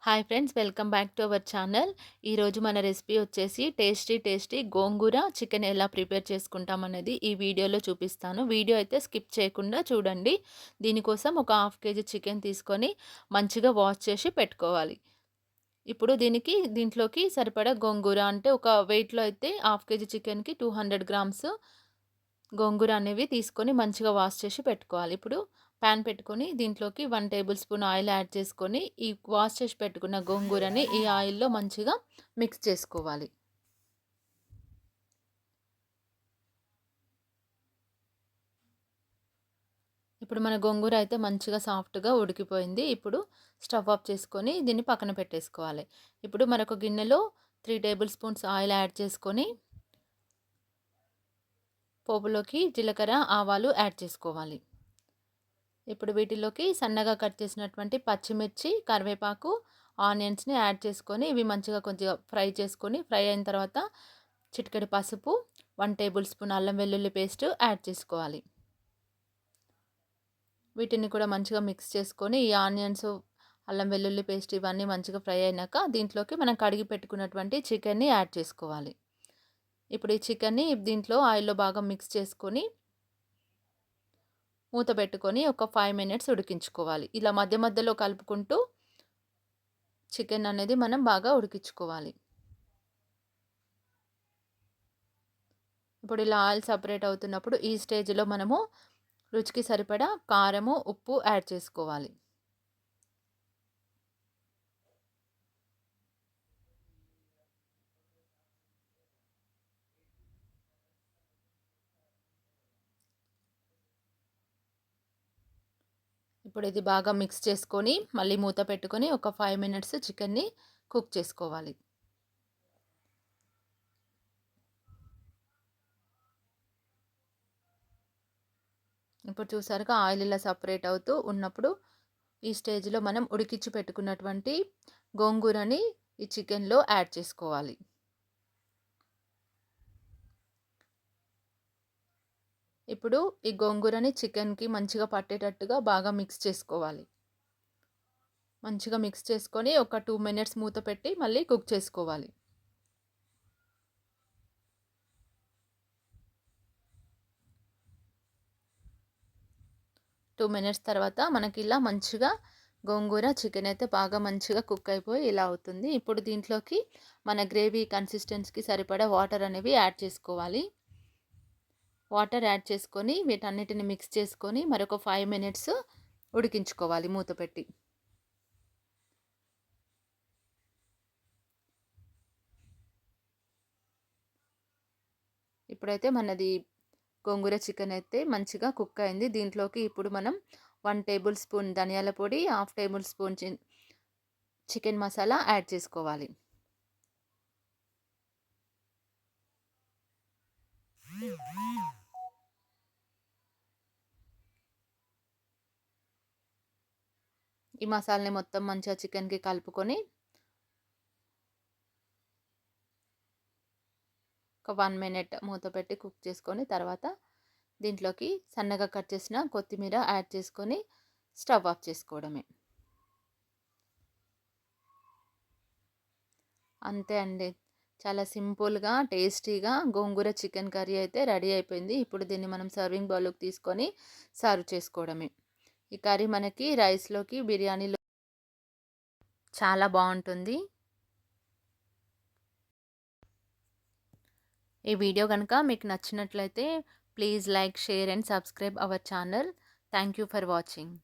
Hi friends, welcome back to our channel. ఈరోజు మన recipe వచ్చేసి టేస్టీ గోంగూర చికెన్ ఎలా ప్రిపేర్ చేసుకుంటాం అనేది ఈ వీడియోలో చూపిస్తాను. వీడియో అయితే స్కిప్ చేయకుండా చూడండి. దీనికోసం ఒక హాఫ్ కేజీ చికెన్ తీసుకొని మంచిగా వాష్ చేసి పెట్టుకోవాలి. ఇప్పుడు దీంట్లోకి సరిపడా గోంగూర, అంటే ఒక వెయిట్లో అయితే హాఫ్ కేజీ చికెన్కి 200 గ్రామ్స్ గోంగూర అనేవి తీసుకొని మంచిగా వాష్ చేసి పెట్టుకోవాలి. ఇప్పుడు పాన్ పెట్టుకొని దీంట్లోకి 1 టేబుల్ స్పూన్ ఆయిల్ యాడ్ చేసుకొని ఈ వాష్ చేసి పెట్టుకున్న గోంగూరని ఈ ఆయిల్‌లో మంచిగా మిక్స్ చేసుకోవాలి. ఇప్పుడు మన గోంగూర అయితే మంచిగా సాఫ్ట్‌గా ఉడికిపోయింది. ఇప్పుడు స్టవ్ ఆఫ్ చేసుకొని దీన్ని పక్కన పెట్టేసుకోవాలి. ఇప్పుడు మరొక గిన్నెలో 3 టేబుల్ స్పూన్స్ ఆయిల్ యాడ్ చేసుకొని పోపులోకి జీలకర్ర, ఆవాలు యాడ్ చేసుకోవాలి. ఇప్పుడు వీటిలోకి సన్నగా కట్ చేసినటువంటి పచ్చిమిర్చి, కరివేపాకు, ఆనియన్స్‌ని యాడ్ చేసుకొని ఇవి మంచిగా కొద్దిగా ఫ్రై అయిన తర్వాత చిటికెడు పసుపు, 1 టేబుల్ స్పూన్ అల్లం వెల్లుల్లి పేస్ట్ యాడ్ చేసుకోవాలి. వీటిని కూడా మంచిగా మిక్స్ చేసుకొని ఈ ఆనియన్స్, అల్లం వెల్లుల్లి పేస్ట్ ఇవన్నీ మంచిగా ఫ్రై అయినాక దీంట్లోకి మనం కడిగి పెట్టుకున్నటువంటి చికెన్‌ని యాడ్ చేసుకోవాలి. ఇప్పుడు ఈ చికెన్‌ని దీంట్లో ఆయిల్‌లో బాగా మిక్స్ చేసుకొని మూత పెట్టుకొని ఒక 5 మినిట్స్ ఉడికించుకోవాలి. ఇలా మధ్య మధ్యలో కలుపుకుంటూ చికెన్ అనేది మనం బాగా ఉడికించుకోవాలి. ఇప్పుడు ఇలా ఆయిల్ సెపరేట్ అవుతున్నప్పుడు ఈ స్టేజ్‌లో మనము రుచికి సరిపడా కారము, ఉప్పు యాడ్ చేసుకోవాలి. ఇప్పుడు ఇది బాగా మిక్స్ చేసుకొని మళ్ళీ మూత పెట్టుకొని ఒక 5 మినిట్స్ చికెన్‌ని కుక్ చేసుకోవాలి. ఇప్పుడు చూసారుగా ఆయిల్ ఇలా సెపరేట్ అవుతూ ఉన్నప్పుడు ఈ స్టేజ్‌లో మనం ఉడికించి పెట్టుకున్నటువంటి గోంగూరని ఈ చికెన్‌లో యాడ్ చేసుకోవాలి. ఇప్పుడు ఈ గోంగూరని చికెన్‌కి మంచిగా పట్టేటట్టుగా బాగా మిక్స్ చేసుకోవాలి. మంచిగా మిక్స్ చేసుకొని ఒక 2 మినిట్స్ మూత పెట్టి మళ్ళీ కుక్ చేసుకోవాలి. 2 మినిట్స్ తర్వాత మనకి ఇలా మంచిగా గోంగూర చికెన్ అయితే బాగా మంచిగా కుక్ అయిపోయి ఇలా అవుతుంది. ఇప్పుడు దీంట్లోకి మన గ్రేవీ కన్సిస్టెన్సీకి సరిపడా వాటర్ అనేవి యాడ్ చేసుకోవాలి. వాటర్ యాడ్ చేసుకొని వీటన్నిటిని మిక్స్ చేసుకొని మరొక 5 మినిట్స్ ఉడికించుకోవాలి మూత పెట్టి. ఇప్పుడైతే మనది గోంగూర చికెన్ అయితే మంచిగా కుక్ అయింది. దీంట్లోకి ఇప్పుడు మనం 1 టేబుల్ స్పూన్ ధనియాల పొడి, half table spoon chicken masala add చేసుకోవాలి. ఈ మసాలాని మొత్తం మంచిగా చికెన్‌కి కలుపుకొని ఒక 1 మినిట్ మూత పెట్టి కుక్ చేసుకొని తర్వాత దీంట్లోకి సన్నగా కట్ చేసిన కొత్తిమీర యాడ్ చేసుకొని స్టవ్ ఆఫ్ చేసుకోవడమే. అంతే అండి. చాలా సింపుల్‌గా, టేస్టీగా గోంగూర చికెన్ కర్రీ అయితే రెడీ అయిపోయింది. ఇప్పుడు దీన్ని మనం సర్వింగ్ బౌల్‌లోకి తీసుకొని సర్వ్ చేసుకోవడమే. ఈ కర్రీ మనకి రైస్‌లోకి, బిర్యానీలో చాలా బావుంటుంది. ఈ వీడియో గనుక మీకు నచ్చినట్లయితే please like, share and subscribe our channel. Thank you for watching.